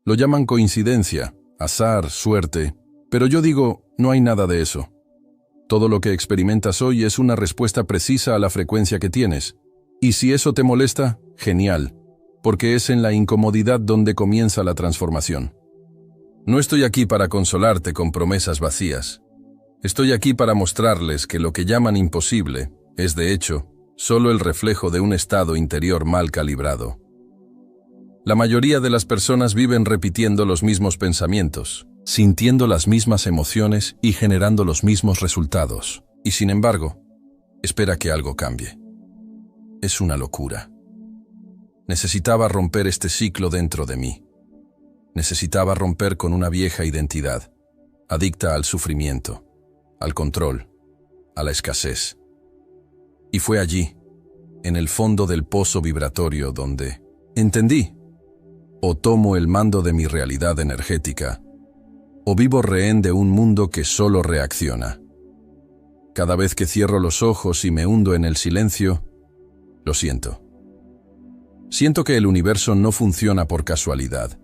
Lo llaman coincidencia, azar, suerte, pero yo digo, no hay nada de eso. Todo lo que experimentas hoy es una respuesta precisa a la frecuencia que tienes. Y si eso te molesta, genial, porque es en la incomodidad donde comienza la transformación. No estoy aquí para consolarte con promesas vacías. Estoy aquí para mostrarles que lo que llaman imposible es, de hecho, solo el reflejo de un estado interior mal calibrado. La mayoría de las personas viven repitiendo los mismos pensamientos, sintiendo las mismas emociones y generando los mismos resultados. Y sin embargo, espera que algo cambie. Es una locura. Necesitaba romper este ciclo dentro de mí. Necesitaba romper con una vieja identidad, adicta al sufrimiento, al control, a la escasez. Y fue allí, en el fondo del pozo vibratorio, donde entendí: o tomo el mando de mi realidad energética, o vivo rehén de un mundo que solo reacciona. Cada vez que cierro los ojos y me hundo en el silencio, lo siento. Siento que el universo no funciona por casualidad,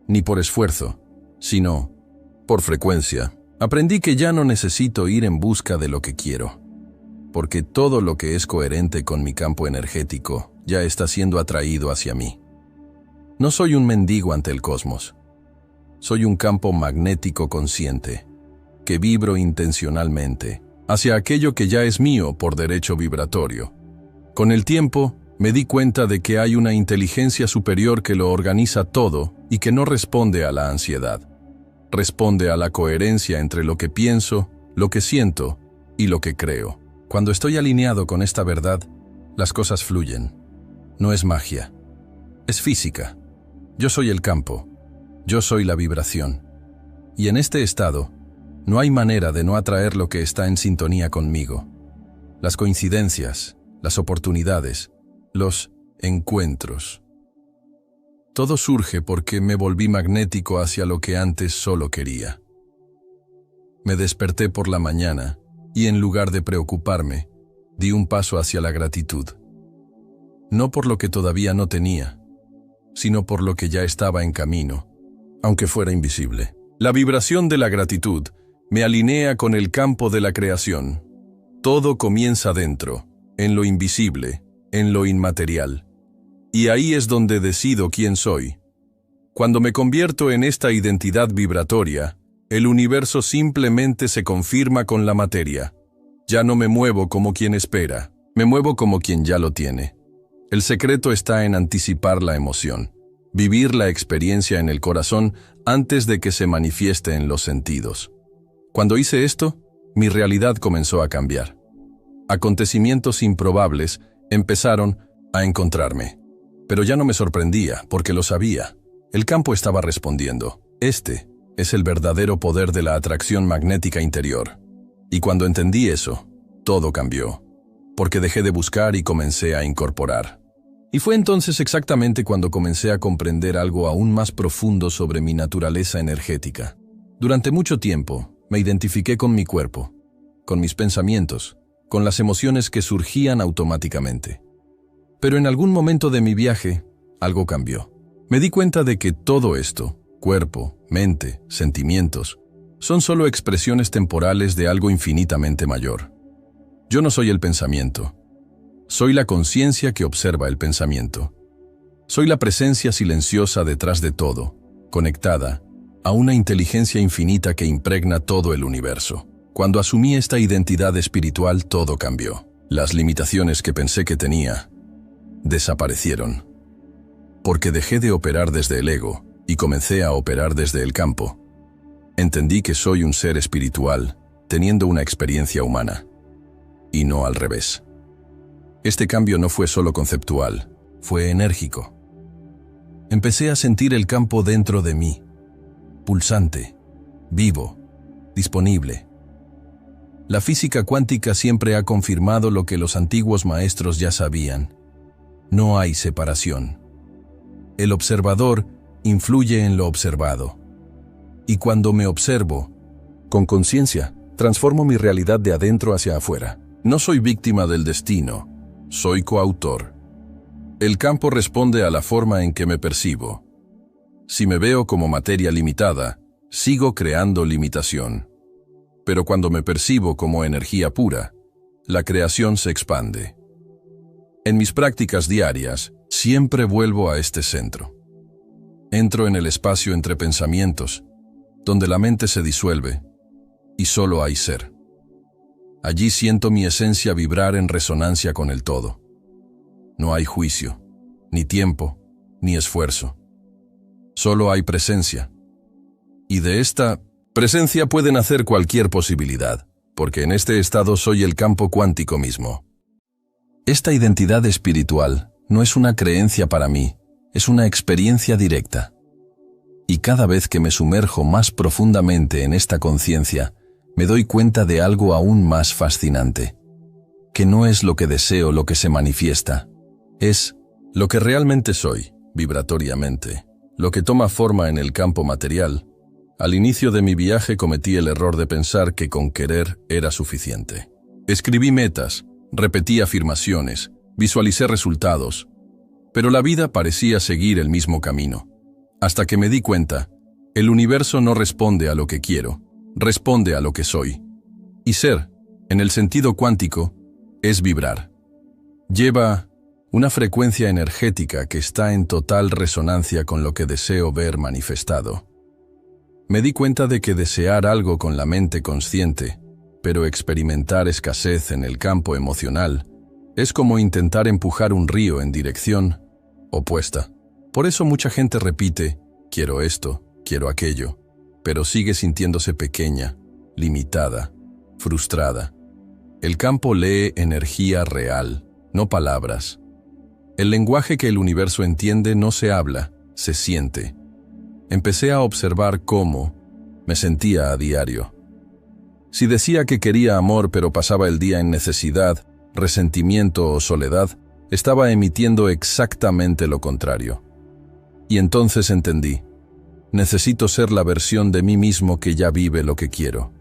ni por esfuerzo, sino por frecuencia. Aprendí que ya no necesito ir en busca de lo que quiero, porque todo lo que es coherente con mi campo energético ya está siendo atraído hacia mí. No soy un mendigo ante el cosmos. Soy un campo magnético consciente, que vibro intencionalmente hacia aquello que ya es mío por derecho vibratorio. Con el tiempo, me di cuenta de que hay una inteligencia superior que lo organiza todo y que no responde a la ansiedad. Responde a la coherencia entre lo que pienso, lo que siento y lo que creo. Cuando estoy alineado con esta verdad, las cosas fluyen. No es magia, es física. Yo soy el campo, yo soy la vibración. Y en este estado, no hay manera de no atraer lo que está en sintonía conmigo. Las coincidencias, las oportunidades, los encuentros. Todo surge porque me volví magnético hacia lo que antes solo quería. Me desperté por la mañana y en lugar de preocuparme, di un paso hacia la gratitud. No por lo que todavía no tenía, sino por lo que ya estaba en camino, aunque fuera invisible. La vibración de la gratitud me alinea con el campo de la creación. Todo comienza dentro, en lo invisible, en lo inmaterial. Y ahí es donde decido quién soy. Cuando me convierto en esta identidad vibratoria, el universo simplemente se confirma con la materia. Ya no me muevo como quien espera, me muevo como quien ya lo tiene. El secreto está en anticipar la emoción, vivir la experiencia en el corazón antes de que se manifieste en los sentidos. Cuando hice esto, mi realidad comenzó a cambiar. Acontecimientos improbables empezaron a encontrarme. Pero ya no me sorprendía, porque lo sabía. El campo estaba respondiendo. Este es el verdadero poder de la atracción magnética interior. Y cuando entendí eso, todo cambió, porque dejé de buscar y comencé a incorporar. Y fue entonces exactamente cuando comencé a comprender algo aún más profundo sobre mi naturaleza energética. Durante mucho tiempo, me identifiqué con mi cuerpo, con mis pensamientos, con las emociones que surgían automáticamente. Pero en algún momento de mi viaje, algo cambió. Me di cuenta de que todo esto, cuerpo, mente, sentimientos, son solo expresiones temporales de algo infinitamente mayor. Yo no soy el pensamiento. Soy la conciencia que observa el pensamiento. Soy la presencia silenciosa detrás de todo, conectada a una inteligencia infinita que impregna todo el universo. Cuando asumí esta identidad espiritual, todo cambió. Las limitaciones que pensé que tenía desaparecieron, porque dejé de operar desde el ego y comencé a operar desde el campo. Entendí que soy un ser espiritual, teniendo una experiencia humana, y no al revés. Este cambio no fue solo conceptual, fue enérgico. Empecé a sentir el campo dentro de mí, pulsante, vivo, disponible. La física cuántica siempre ha confirmado lo que los antiguos maestros ya sabían. No hay separación. El observador influye en lo observado. Y cuando me observo, con conciencia, transformo mi realidad de adentro hacia afuera. No soy víctima del destino, soy coautor. El campo responde a la forma en que me percibo. Si me veo como materia limitada, sigo creando limitación. Pero cuando me percibo como energía pura, la creación se expande. En mis prácticas diarias, siempre vuelvo a este centro. Entro en el espacio entre pensamientos, donde la mente se disuelve y solo hay ser. Allí siento mi esencia vibrar en resonancia con el todo. No hay juicio, ni tiempo, ni esfuerzo. Solo hay presencia. Y de esta presencia puede nacer cualquier posibilidad, porque en este estado soy el campo cuántico mismo. Esta identidad espiritual no es una creencia para mí, es una experiencia directa. Y cada vez que me sumerjo más profundamente en esta conciencia, me doy cuenta de algo aún más fascinante. Que no es lo que deseo lo que se manifiesta, es lo que realmente soy, vibratoriamente, lo que toma forma en el campo material. Al inicio de mi viaje cometí el error de pensar que con querer era suficiente. Escribí metas, repetí afirmaciones, visualicé resultados, pero la vida parecía seguir el mismo camino. Hasta que me di cuenta, el universo no responde a lo que quiero, responde a lo que soy. Y ser, en el sentido cuántico, es vibrar. Lleva una frecuencia energética que está en total resonancia con lo que deseo ver manifestado. Me di cuenta de que desear algo con la mente consciente, pero experimentar escasez en el campo emocional, es como intentar empujar un río en dirección opuesta. Por eso mucha gente repite, quiero esto, quiero aquello, pero sigue sintiéndose pequeña, limitada, frustrada. El campo lee energía real, no palabras. El lenguaje que el universo entiende no se habla, se siente. Empecé a observar cómo me sentía a diario. Si decía que quería amor pero pasaba el día en necesidad, resentimiento o soledad, estaba emitiendo exactamente lo contrario. Y entonces entendí, necesito ser la versión de mí mismo que ya vive lo que quiero.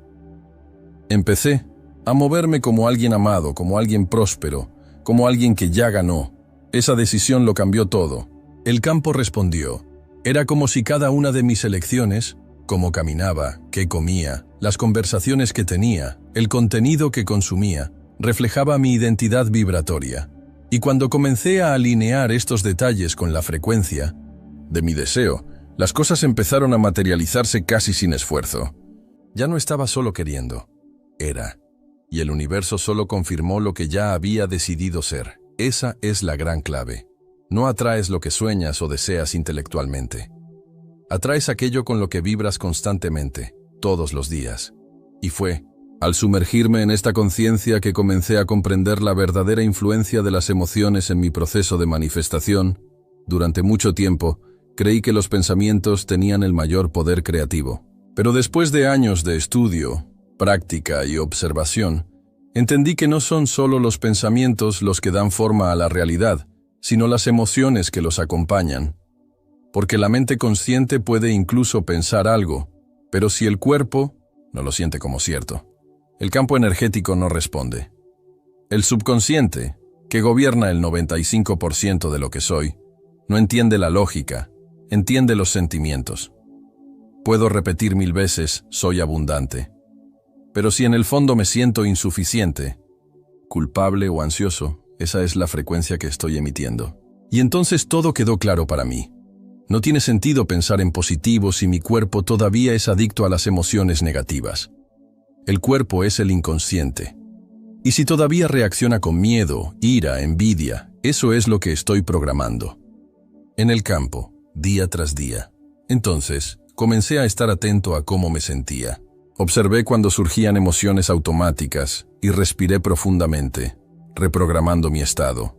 Empecé a moverme como alguien amado, como alguien próspero, como alguien que ya ganó. Esa decisión lo cambió todo. El campo respondió. Era como si cada una de mis elecciones, cómo caminaba, qué comía, las conversaciones que tenía, el contenido que consumía, reflejaba mi identidad vibratoria. Y cuando comencé a alinear estos detalles con la frecuencia de mi deseo, las cosas empezaron a materializarse casi sin esfuerzo. Ya no estaba solo queriendo, era. Y el universo solo confirmó lo que ya había decidido ser. Esa es la gran clave. No atraes lo que sueñas o deseas intelectualmente. Atraes aquello con lo que vibras constantemente, todos los días. Y fue al sumergirme en esta conciencia que comencé a comprender la verdadera influencia de las emociones en mi proceso de manifestación. Durante mucho tiempo, creí que los pensamientos tenían el mayor poder creativo. Pero después de años de estudio, práctica y observación, entendí que no son solo los pensamientos los que dan forma a la realidad, sino las emociones que los acompañan. Porque la mente consciente puede incluso pensar algo, pero si el cuerpo no lo siente como cierto, el campo energético no responde. El subconsciente, que gobierna el 95% de lo que soy, no entiende la lógica, entiende los sentimientos. Puedo repetir 1000 veces, soy abundante. Pero si en el fondo me siento insuficiente, culpable o ansioso, esa es la frecuencia que estoy emitiendo. Y entonces todo quedó claro para mí. No tiene sentido pensar en positivo si mi cuerpo todavía es adicto a las emociones negativas. El cuerpo es el inconsciente. Y si todavía reacciona con miedo, ira, envidia, eso es lo que estoy programando. En el campo, día tras día. Entonces, comencé a estar atento a cómo me sentía. Observé cuando surgían emociones automáticas y respiré profundamente, reprogramando mi estado.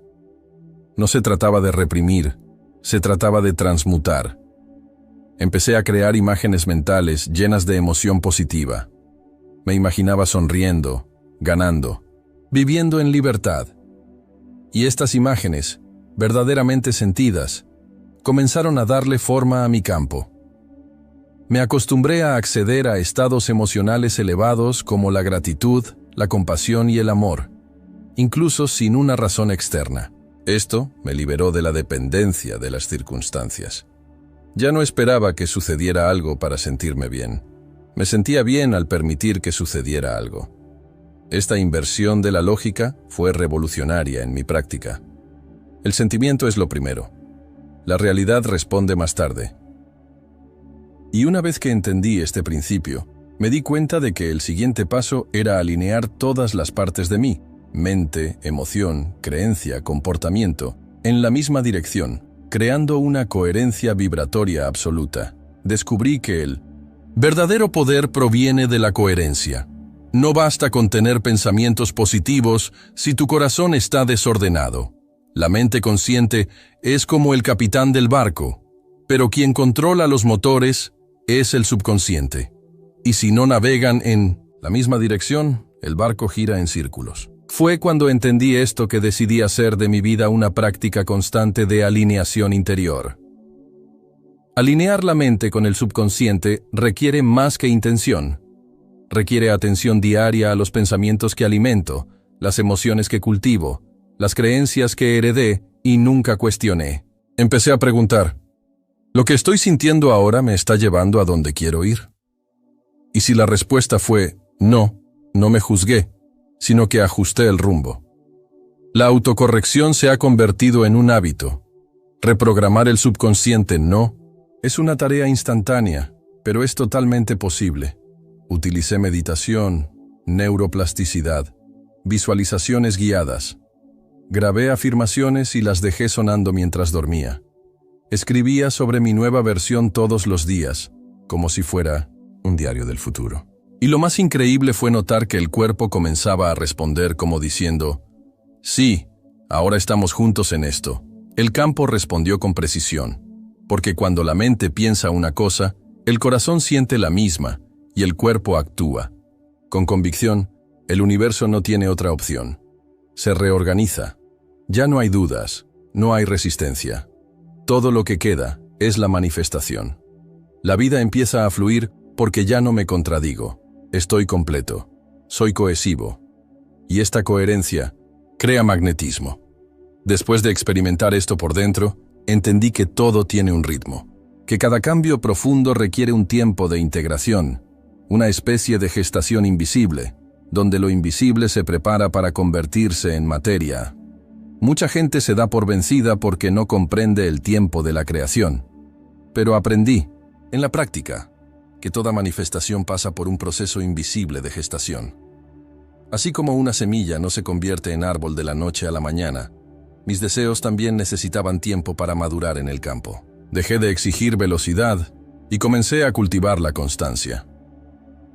No se trataba de reprimir, se trataba de transmutar. Empecé a crear imágenes mentales llenas de emoción positiva. Me imaginaba sonriendo, ganando, viviendo en libertad. Y estas imágenes, verdaderamente sentidas, comenzaron a darle forma a mi campo. Me acostumbré a acceder a estados emocionales elevados como la gratitud, la compasión y el amor, incluso sin una razón externa. Esto me liberó de la dependencia de las circunstancias. Ya no esperaba que sucediera algo para sentirme bien. Me sentía bien al permitir que sucediera algo. Esta inversión de la lógica fue revolucionaria en mi práctica. El sentimiento es lo primero. La realidad responde más tarde. Y una vez que entendí este principio, me di cuenta de que el siguiente paso era alinear todas las partes de mí, mente, emoción, creencia, comportamiento, en la misma dirección, creando una coherencia vibratoria absoluta. Descubrí que el verdadero poder proviene de la coherencia. No basta con tener pensamientos positivos si tu corazón está desordenado. La mente consciente es como el capitán del barco, pero quien controla los motores es el subconsciente. Y si no navegan en la misma dirección, el barco gira en círculos. Fue cuando entendí esto que decidí hacer de mi vida una práctica constante de alineación interior. Alinear la mente con el subconsciente requiere más que intención. Requiere atención diaria a los pensamientos que alimento, las emociones que cultivo, las creencias que heredé y nunca cuestioné. Empecé a preguntar, ¿lo que estoy sintiendo ahora me está llevando a donde quiero ir? Y si la respuesta fue no, no me juzgué, sino que ajusté el rumbo. La autocorrección se ha convertido en un hábito. Reprogramar el subconsciente no es una tarea instantánea, pero es totalmente posible. Utilicé meditación, neuroplasticidad, visualizaciones guiadas. Grabé afirmaciones y las dejé sonando mientras dormía. Escribía sobre mi nueva versión todos los días, como si fuera un diario del futuro. Y lo más increíble fue notar que el cuerpo comenzaba a responder como diciendo, sí, ahora estamos juntos en esto. El campo respondió con precisión, porque cuando la mente piensa una cosa, el corazón siente la misma y el cuerpo actúa. Con convicción, el universo no tiene otra opción. Se reorganiza. Ya no hay dudas, no hay resistencia. Todo lo que queda es la manifestación. La vida empieza a fluir porque ya no me contradigo. Estoy completo. Soy cohesivo. Y esta coherencia crea magnetismo. Después de experimentar esto por dentro, entendí que todo tiene un ritmo, que cada cambio profundo requiere un tiempo de integración, una especie de gestación invisible, donde lo invisible se prepara para convertirse en materia. Mucha gente se da por vencida porque no comprende el tiempo de la creación. Pero aprendí, en la práctica, que toda manifestación pasa por un proceso invisible de gestación. Así como una semilla no se convierte en árbol de la noche a la mañana, mis deseos también necesitaban tiempo para madurar en el campo. Dejé de exigir velocidad y comencé a cultivar la constancia.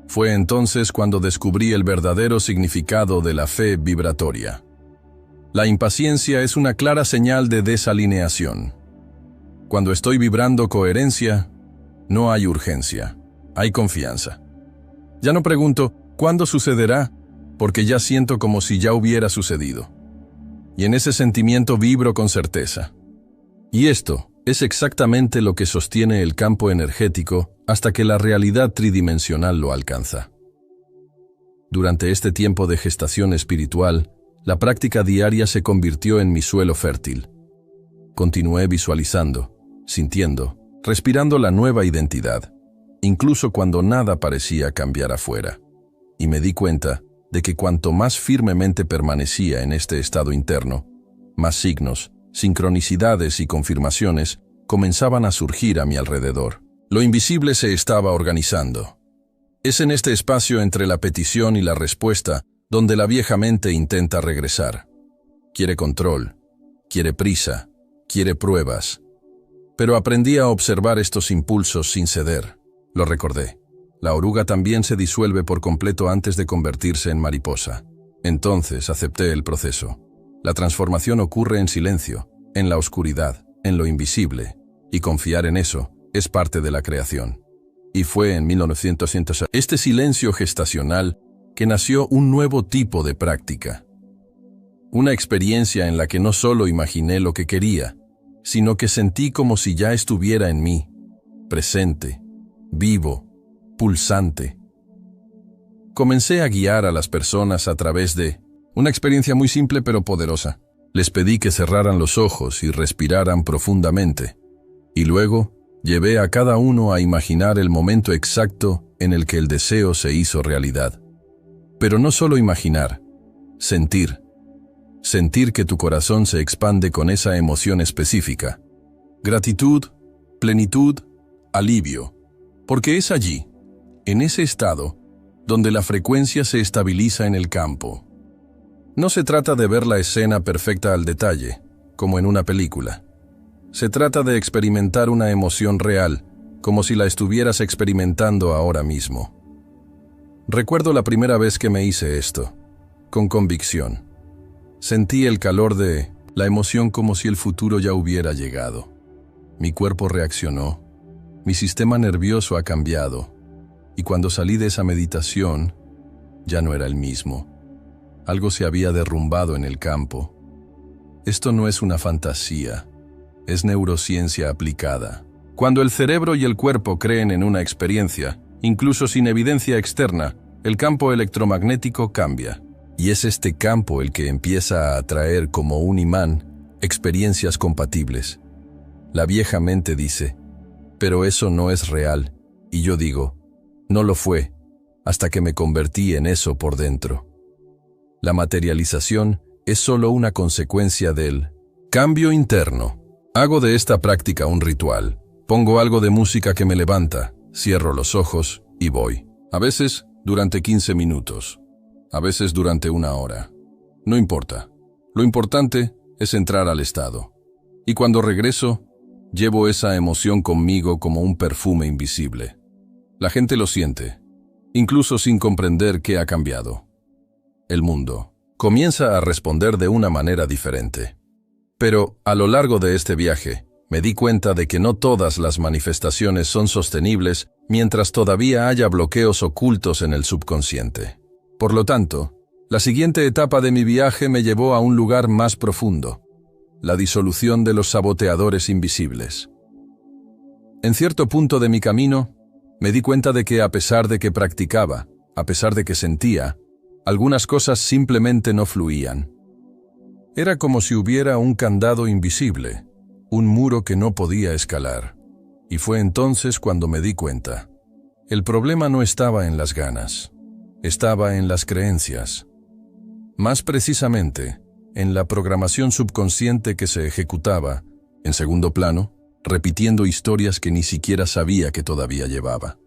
Fue entonces cuando descubrí el verdadero significado de la fe vibratoria. La impaciencia es una clara señal de desalineación. Cuando estoy vibrando coherencia, no hay urgencia, hay confianza. Ya no pregunto, ¿cuándo sucederá? Porque ya siento como si ya hubiera sucedido. Y en ese sentimiento vibro con certeza. Y esto es exactamente lo que sostiene el campo energético hasta que la realidad tridimensional lo alcanza. Durante este tiempo de gestación espiritual, la práctica diaria se convirtió en mi suelo fértil. Continué visualizando, sintiendo, respirando la nueva identidad, incluso cuando nada parecía cambiar afuera. Y me di cuenta de que cuanto más firmemente permanecía en este estado interno, más signos, sincronicidades y confirmaciones comenzaban a surgir a mi alrededor. Lo invisible se estaba organizando. Es en este espacio entre la petición y la respuesta donde la vieja mente intenta regresar. Quiere control, quiere prisa, quiere pruebas. Pero aprendí a observar estos impulsos sin ceder. Lo recordé. La oruga también se disuelve por completo antes de convertirse en mariposa. Entonces acepté el proceso. La transformación ocurre en silencio, en la oscuridad, en lo invisible, y confiar en eso es parte de la creación. Y fue en 1900 este silencio gestacional que nació un nuevo tipo de práctica. Una experiencia en la que no solo imaginé lo que quería, sino que sentí como si ya estuviera en mí, presente, vivo, pulsante. Comencé a guiar a las personas a través de una experiencia muy simple pero poderosa. Les pedí que cerraran los ojos y respiraran profundamente. Y luego, Llevé a cada uno a imaginar el momento exacto en el que el deseo se hizo realidad. Pero no solo imaginar, sentir. Sentir que tu corazón se expande con esa emoción específica. Gratitud, plenitud, alivio. Porque es allí, en ese estado, donde la frecuencia se estabiliza en el campo. No se trata de ver la escena perfecta al detalle, como en una película. Se trata de experimentar una emoción real, como si la estuvieras experimentando ahora mismo. Recuerdo la primera vez que me hice esto, con convicción. Sentí el calor de la emoción como si el futuro ya hubiera llegado. Mi cuerpo reaccionó, mi sistema nervioso ha cambiado, y cuando salí de esa meditación, ya no era el mismo. Algo se había derrumbado en el campo. Esto no es una fantasía, es neurociencia aplicada. Cuando el cerebro y el cuerpo creen en una experiencia, incluso sin evidencia externa, el campo electromagnético cambia. Y es este campo el que empieza a atraer como un imán experiencias compatibles. La vieja mente dice, pero eso no es real. Y yo digo, no lo fue, hasta que me convertí en eso por dentro. La materialización es solo una consecuencia del cambio interno. Hago de esta práctica un ritual. Pongo algo de música que me levanta, cierro los ojos y voy. A veces durante 15 minutos. A veces durante 1 hora. No importa. Lo importante es entrar al estado. Y cuando regreso, llevo esa emoción conmigo como un perfume invisible. La gente lo siente, incluso sin comprender qué ha cambiado. El mundo comienza a responder de una manera diferente. Pero, a lo largo de este viaje, me di cuenta de que no todas las manifestaciones son sostenibles mientras todavía haya bloqueos ocultos en el subconsciente. Por lo tanto, la siguiente etapa de mi viaje me llevó a un lugar más profundo, la disolución de los saboteadores invisibles. En cierto punto de mi camino, me di cuenta de que a pesar de que practicaba, a pesar de que sentía, algunas cosas simplemente no fluían. Era como si hubiera un candado invisible, un muro que no podía escalar. Y fue entonces cuando me di cuenta. El problema no estaba en las ganas. Estaba en las creencias. Más precisamente, en la programación subconsciente que se ejecutaba, en segundo plano, repitiendo historias que ni siquiera sabía que todavía llevaba.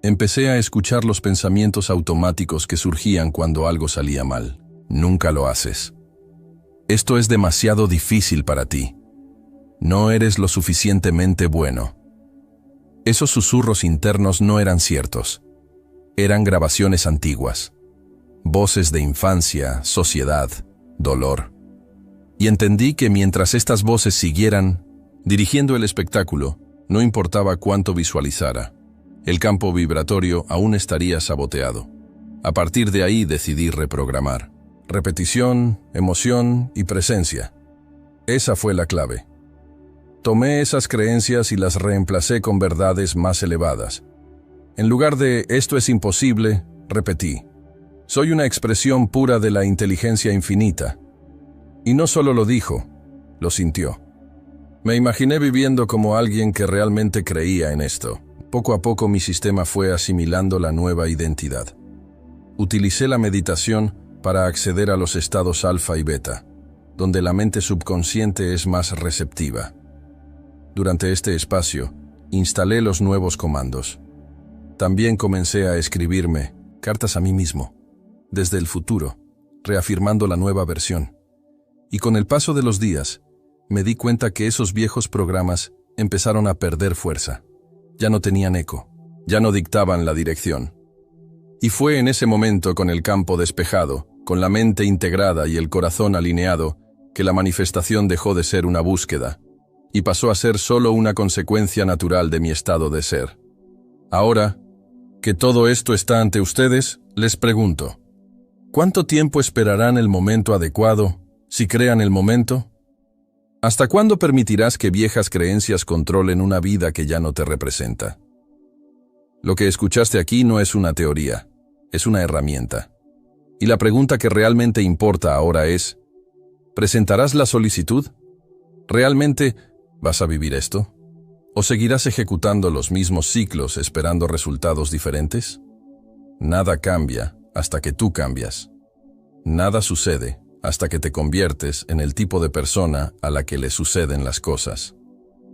Empecé a escuchar los pensamientos automáticos que surgían cuando algo salía mal. Nunca lo haces. Esto es demasiado difícil para ti. No eres lo suficientemente bueno. Esos susurros internos no eran ciertos. Eran grabaciones antiguas, voces de infancia, sociedad, dolor. Y entendí que mientras estas voces siguieran dirigiendo el espectáculo, no importaba cuánto visualizara, el campo vibratorio aún estaría saboteado. A partir de ahí decidí reprogramar. Repetición, emoción y presencia. Esa fue la clave. Tomé esas creencias y las reemplacé con verdades más elevadas. En lugar de «esto es imposible», repetí «soy una expresión pura de la inteligencia infinita». Y no solo lo dijo, lo sintió. Me imaginé viviendo como alguien que realmente creía en esto. Poco a poco mi sistema fue asimilando la nueva identidad. Utilicé la meditación para acceder a los estados alfa y beta, donde la mente subconsciente es más receptiva. Durante este espacio, instalé los nuevos comandos. También comencé a escribirme cartas a mí mismo, desde el futuro, reafirmando la nueva versión. Y con el paso de los días, me di cuenta que esos viejos programas empezaron a perder fuerza. Ya no tenían eco, ya no dictaban la dirección. Y fue en ese momento, con el campo despejado, con la mente integrada y el corazón alineado, que la manifestación dejó de ser una búsqueda y pasó a ser solo una consecuencia natural de mi estado de ser. Ahora, que todo esto está ante ustedes, les pregunto, ¿cuánto tiempo esperarán el momento adecuado, si crean el momento? ¿Hasta cuándo permitirás que viejas creencias controlen una vida que ya no te representa? Lo que escuchaste aquí no es una teoría, es una herramienta. Y la pregunta que realmente importa ahora es, ¿presentarás la solicitud? ¿Realmente vas a vivir esto? ¿O seguirás ejecutando los mismos ciclos esperando resultados diferentes? Nada cambia hasta que tú cambias. Nada sucede hasta que te conviertes en el tipo de persona a la que le suceden las cosas.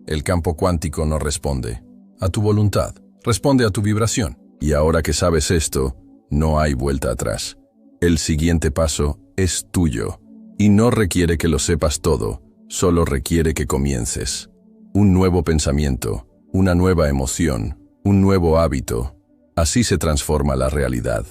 El campo cuántico no responde a tu voluntad, responde a tu vibración. Y ahora que sabes esto, no hay vuelta atrás. El siguiente paso es tuyo, y no requiere que lo sepas todo, solo requiere que comiences. Un nuevo pensamiento, una nueva emoción, un nuevo hábito. Así se transforma la realidad.